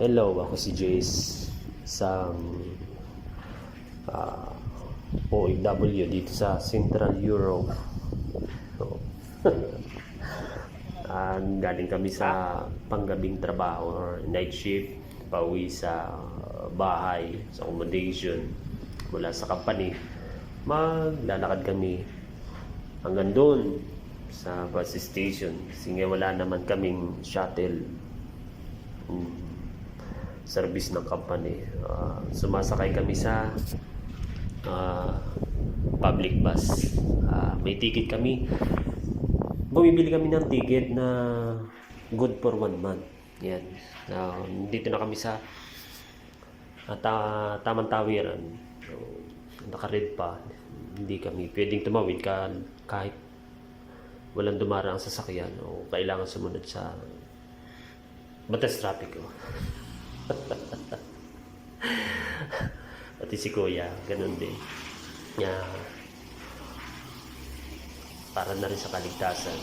Hello, ako si Jace, isang uh, OFW dito sa Central Europe. So, galing kami sa panggabing trabaho or night shift, pauwi sa bahay, sa accommodation mula sa company. Maglalakad kami hanggang doon sa bus station kasi nga wala naman kaming shuttle service ng company. Sumasakay kami sa public bus. May ticket kami. Bumibili kami ng ticket na good for 1 month. Yan. Dito na kami sa Tamang Tawiran. So, naka-red pa. Hindi kami pwedeng tumawid kahit walang dumarang sasakyan o kailangan sumunod sa batas trapiko. Pati si Kuya, ganun din. Para na rin sa kaligtasan.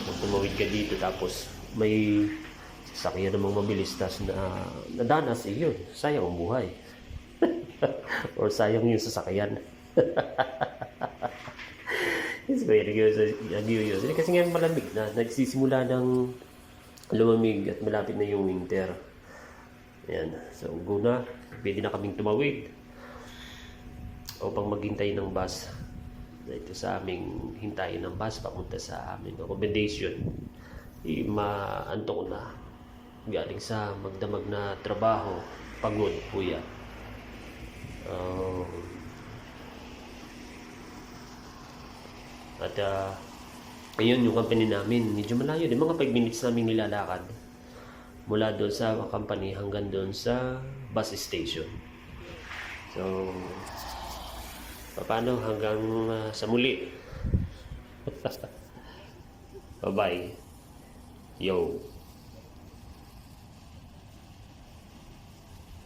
Kung tumawid ka dito tapos may sasakyan namang mabilis tas nadanas, yun, sayang ang buhay. Or sayang yung sasakyan. It's very good. Kasi nga malamig na, nagsisimula ng lumamig at malapit na yung winter. Yan. So, guna, pwede na kaming tumawid upang maghintay ng bus. Ito sa aming hintayin ng bus papunta sa aming accommodation. Maantok na. Galing sa magdamag na trabaho. Pagod, kuya. Ayun yung company namin. Medyo malayo din. Mga 5 minutes namin nilalakad mula doon sa company hanggang doon sa bus station. So, paano hanggang sa muli. Bye-bye. Yo.